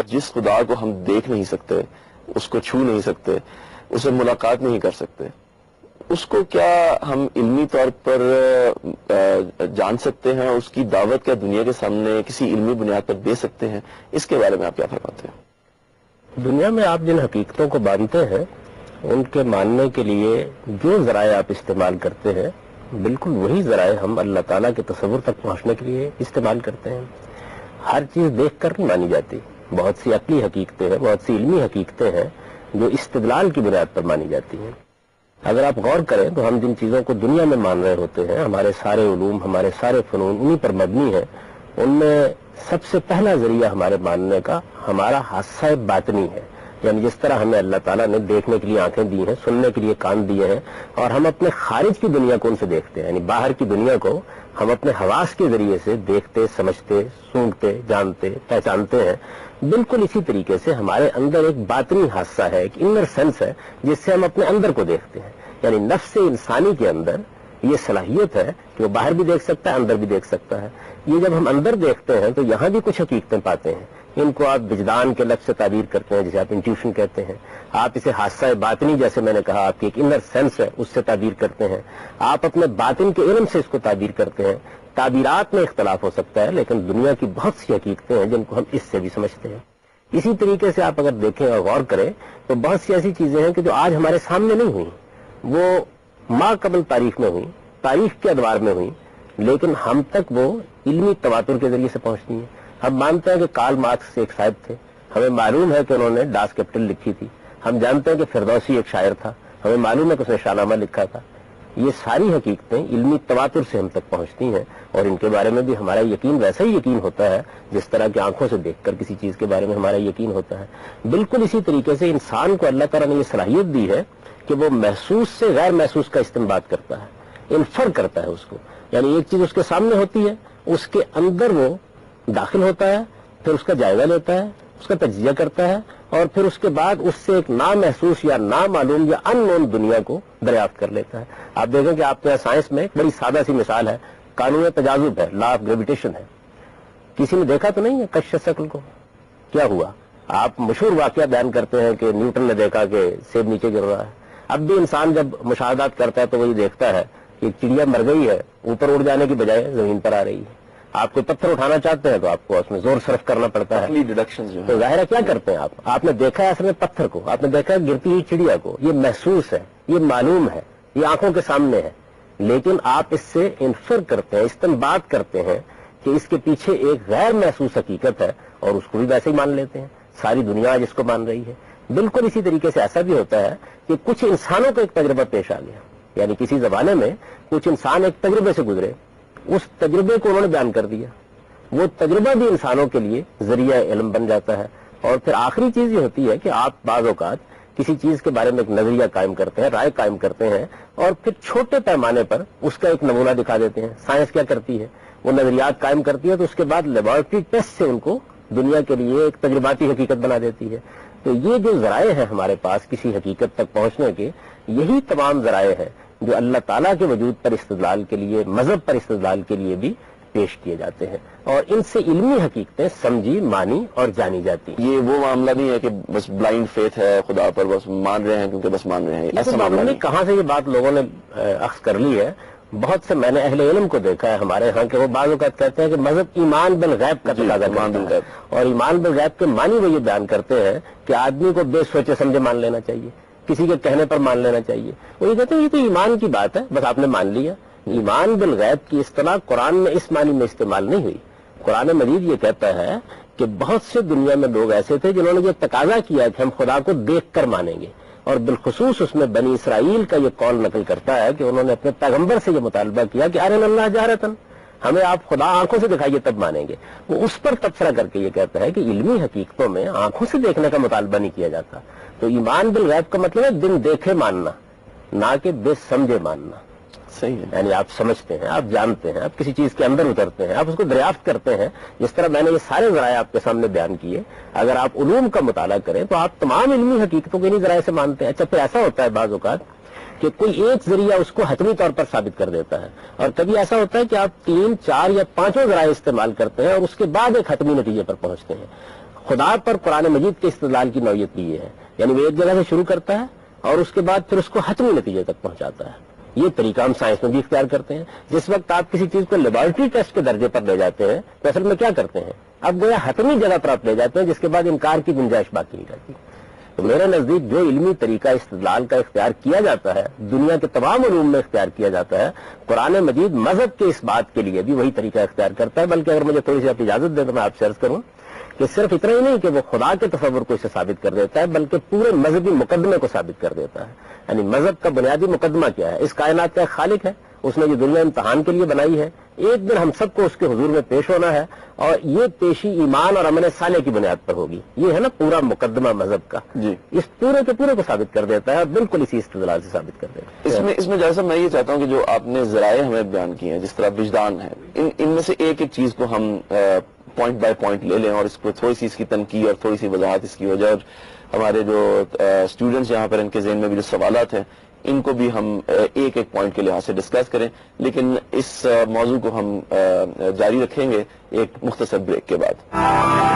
جس خدا کو ہم دیکھ نہیں سکتے، اس کو چھو نہیں سکتے، اسے ملاقات نہیں کر سکتے، اس کو کیا ہم علمی طور پر جان سکتے ہیں؟ اس کی دعوت کیا دنیا کے سامنے کسی علمی بنیاد پر دے سکتے ہیں؟ اس کے بارے میں آپ کیا فرماتے ہیں؟ دنیا میں آپ جن حقیقتوں کو مانتے ہیں ان کے ماننے کے لیے جو ذرائع آپ استعمال کرتے ہیں بالکل وہی ذرائع ہم اللہ تعالیٰ کے تصور تک پہنچنے کے لیے استعمال کرتے ہیں. ہر چیز دیکھ کر نہیں مانی جاتی. بہت سی عقلی حقیقتیں ہیں، بہت سی علمی حقیقتیں ہیں جو استدلال کی بنیاد پر مانی جاتی ہیں. اگر آپ غور کریں تو ہم جن چیزوں کو دنیا میں مان رہے ہوتے ہیں، ہمارے سارے علوم، ہمارے سارے فنون انہی پر مبنی ہیں. ان میں سب سے پہلا ذریعہ ہمارے ماننے کا ہمارا حاسہ باطنی ہے. یعنی جس طرح ہمیں اللہ تعالیٰ نے دیکھنے کے لیے آنکھیں دی ہیں، سننے کے لیے کان دیے ہیں، اور ہم اپنے خارج کی دنیا کو ان سے دیکھتے ہیں، یعنی باہر کی دنیا کو ہم اپنے حواس کے ذریعے سے دیکھتے، سمجھتے، سونگتے، جانتے، پہچانتے ہیں. بالکل اسی طریقے سے ہمارے اندر ایک باطنی حاسہ ہے، ایک انر سینس ہے جس سے ہم اپنے اندر کو دیکھتے ہیں. یعنی نفس انسانی کے اندر یہ صلاحیت ہے کہ وہ باہر بھی دیکھ سکتا ہے، اندر بھی دیکھ سکتا ہے. یہ جب ہم اندر دیکھتے ہیں تو یہاں بھی کچھ حقیقتیں پاتے ہیں. ان کو آپ وجدان کے لفظ سے تعبیر کرتے ہیں، جسے آپ انٹیوشن کہتے ہیں. آپ اسے حادثہ باطنی، جیسے میں نے کہا آپ کی ایک انر سینس ہے، اس سے تعبیر کرتے ہیں. آپ اپنے باطن کے علم سے اس کو تعبیر کرتے ہیں. تعبیرات میں اختلاف ہو سکتا ہے لیکن دنیا کی بہت سی حقیقتیں ہیں جن کو ہم اس سے بھی سمجھتے ہیں. اسی طریقے سے آپ اگر دیکھیں اور غور کریں تو بہت سی ایسی چیزیں ہیں کہ جو آج ہمارے سامنے نہیں ہوئی، وہ ما قبل تاریخ میں ہوئی، تاریخ کے ادوار میں ہوئی، لیکن ہم تک وہ علمی تواتر کے ذریعے سے پہنچتی ہیں. ہم مانتے ہیں کہ کارل مارکس ایک صاحب تھے، ہمیں معلوم ہے کہ انہوں نے ڈاس کیپٹل لکھی تھی. ہم جانتے ہیں کہ فردوسی ایک شاعر تھا، ہمیں معلوم ہے کہ اس نے شاہ نامہ لکھا تھا. یہ ساری حقیقتیں علمی تواتر سے ہم تک پہنچتی ہیں، اور ان کے بارے میں بھی ہمارا یقین ویسا ہی یقین ہوتا ہے جس طرح کی آنکھوں سے دیکھ کر کسی چیز کے بارے میں ہمارا یقین ہوتا ہے. بالکل اسی طریقے سے انسان کو اللہ تعالیٰ نے یہ صلاحیت دی ہے کہ وہ محسوس سے غیر محسوس کا استنباط کرتا ہے، انفر کرتا ہے اس کو. یعنی ایک چیز اس کے سامنے ہوتی ہے، اس کے اندر وہ داخل ہوتا ہے، پھر اس کا جائزہ لیتا ہے، اس کا تجزیہ کرتا ہے، اور پھر اس کے بعد اس سے ایک نامحسوس یا نامعلوم یا ان نون دنیا کو دریافت کر لیتا ہے. آپ دیکھیں کہ آپ کے یہاں سائنس میں ایک بڑی سادہ سی مثال ہے، قانون تجاذب ہے، لا آف گریویٹیشن ہے. کسی نے دیکھا تو نہیں ہے کش شکل کو؟ کیا ہوا؟ آپ مشہور واقعہ بیان کرتے ہیں کہ نیوٹن نے دیکھا کہ سیب نیچے گر رہا ہے. اب بھی انسان جب مشاہدات کرتا ہے تو وہی دیکھتا ہے کہ چڑیا مر گئی ہے، اوپر اڑ جانے کی بجائے زمین پر آ رہی ہے. آپ کوئی پتھر اٹھانا چاہتے ہیں تو آپ کو اس میں زور صرف کرنا پڑتا ہے. تو ظاہر ہے کیا کرتے ہیں آپ نے دیکھا ہے اصل میں پتھر کو، آپ نے دیکھا ہے گرتی ہوئی چڑیا کو. یہ محسوس ہے، یہ معلوم ہے، یہ آنکھوں کے سامنے ہے، لیکن آپ اس سے انفر کرتے ہیں، استنباط کرتے ہیں کہ اس کے پیچھے ایک غیر محسوس حقیقت ہے، اور اس کو بھی ویسے ہی مان لیتے ہیں. ساری دنیا جس کو مان رہی ہے. بالکل اسی طریقے سے ایسا بھی ہوتا ہے کہ کچھ انسانوں کو ایک تجربہ پیش آ گیا، یعنی کسی زمانے میں کچھ انسان ایک تجربے سے گزرے، اس تجربے کو انہوں نے بیان کر دیا. وہ تجربہ بھی انسانوں کے لیے ذریعہ علم بن جاتا ہے. اور پھر آخری چیز یہ ہوتی ہے کہ آپ بعض اوقات کسی چیز کے بارے میں ایک نظریہ قائم کرتے ہیں، رائے قائم کرتے ہیں، اور پھر چھوٹے پیمانے پر اس کا ایک نمونہ دکھا دیتے ہیں. سائنس کیا کرتی ہے؟ وہ نظریات قائم کرتی ہے تو اس کے بعد لیبارٹری ٹیسٹ سے ان کو دنیا کے لیے ایک تجرباتی حقیقت بنا دیتی ہے. تو یہ جو ذرائع ہیں ہمارے پاس کسی حقیقت تک پہنچنے کے، یہی تمام ذرائع ہیں جو اللہ تعالیٰ کے وجود پر استدلال کے لیے، مذہب پر استدلال کے لیے بھی پیش کیے جاتے ہیں، اور ان سے علمی حقیقتیں سمجھی، مانی اور جانی جاتی ہیں. یہ وہ معاملہ نہیں ہے کہ بس بلائنڈ فیتھ ہے، خدا پر بس مان رہے ہیں کیونکہ بس مان رہے ہیں. ایسا معاملہ نہیں. کہاں سے یہ بات لوگوں نے اخذ کر لی ہے؟ بہت سے میں نے اہل علم کو دیکھا ہے ہمارے ہاں کہ وہ بعض اوقات کہتے ہیں کہ مذہب ایمان بالغیب کا تقاضا کرتا ہے، اور ایمان بالغیب کے معنی وہ یہ بیان کرتے ہیں کہ آدمی کو بے سوچے سمجھے مان لینا چاہیے، کسی کے کہنے پر مان لینا چاہیے. وہ یہ کہتے ہیں یہ تو ایمان کی بات ہے، بس آپ نے مان لیا. ایمان بالغیب کی اصطلاح قرآن میں اس معنی میں استعمال نہیں ہوئی. قرآن مجید یہ کہتا ہے کہ بہت سے دنیا میں لوگ ایسے تھے جنہوں نے یہ تقاضا کیا کہ ہم خدا کو دیکھ کر مانیں گے، اور بالخصوص اس میں بنی اسرائیل کا یہ قول نقل کرتا ہے کہ انہوں نے اپنے پیغمبر سے یہ مطالبہ کیا کہ ارنا اللہ جہرتن، ہمیں آپ خدا آنکھوں سے دکھائیے تب مانیں گے. وہ اس پر تبصرہ کر کے یہ کہتا ہے کہ علمی حقیقتوں میں آنکھوں سے دیکھنے کا مطالبہ نہیں کیا جاتا. تو ایمان بالغیب کا مطلب ہے بن دیکھے ماننا، نہ کہ بے سمجھے ماننا. صحیح ہے. یعنی آپ سمجھتے ہیں، آپ جانتے ہیں، آپ کسی چیز کے اندر اترتے ہیں، آپ اس کو دریافت کرتے ہیں. جس طرح میں نے یہ سارے ذرائع آپ کے سامنے بیان کیے، اگر آپ علوم کا مطالعہ کریں تو آپ تمام علمی حقیقتوں کو انہی ذرائع سے مانتے ہیں. اچھا پھر ایسا ہوتا ہے بعض اوقات کہ کوئی ایک ذریعہ اس کو حتمی طور پر ثابت کر دیتا ہے، اور کبھی ایسا ہوتا ہے کہ آپ 3، 4 یا 5 ذرائع استعمال کرتے ہیں اور اس کے بعد ایک حتمی نتیجے پر پہنچتے ہیں. خدا پر قرآن مجید کے استدلال کی نوعیت بھی یہ ہے، یعنی وہ ایک جگہ سے شروع کرتا ہے اور اس کے بعد پھر اس کو حتمی نتیجے تک پہنچاتا ہے۔ یہ طریقہ ہم سائنس میں بھی اختیار کرتے ہیں۔ جس وقت آپ کسی چیز کو لیبارٹری ٹیسٹ کے درجے پر لے جاتے ہیں تو اصل میں کیا کرتے ہیں، اب گویا حتمی جگہ پر آپ لے جاتے ہیں جس کے بعد انکار کی گنجائش باقی نہیں رہتی۔ تو میرے نزدیک جو علمی طریقہ استدلال کا اختیار کیا جاتا ہے، دنیا کے تمام علوم میں اختیار کیا جاتا ہے، قرآن مجید مذہب کے اس بات کے لیے بھی وہی طریقہ اختیار کرتا ہے۔ بلکہ اگر مجھے تھوڑی سی آپ اجازت دیں تو میں آپ سے عرض کروں کہ صرف اتنا ہی نہیں کہ وہ خدا کے تصور کو اسے ثابت کر دیتا ہے، بلکہ پورے مذہبی مقدمے کو ثابت کر دیتا ہے۔ یعنی مذہب کا بنیادی مقدمہ کیا ہے، اس کائنات کا ایک خالق ہے، اس نے یہ دنیا امتحان کے لیے بنائی ہے، ایک دن ہم سب کو اس کے حضور میں پیش ہونا ہے، اور یہ پیشی ایمان اور عمل صالح کی بنیاد پر ہوگی۔ یہ ہے نا پورا مقدمہ مذہب کا، جی اس پورے کے پورے کو ثابت کر دیتا ہے اور بالکل اسی استدلال سے ثابت کر دیتا ہے۔ اس میں جیسا میں یہ چاہتا ہوں کہ جو آپ نے ذرائع ہمیں بیان کیے ہیں، جس طرح وجدان ہے، ان میں سے ایک ایک چیز کو ہم پوائنٹ بائی پوائنٹ لے لیں اور اس کو تھوڑی سی اس کی تنقید اور تھوڑی سی وضاحت اس کی ہو جائے، اور ہمارے جو اسٹوڈنٹس یہاں پر ان کے ذہن میں بھی جو سوالات ہیں ان کو بھی ہم ایک ایک پوائنٹ کے لحاظ سے ڈسکس کریں، لیکن اس موضوع کو ہم جاری رکھیں گے ایک مختصر بریک کے بعد۔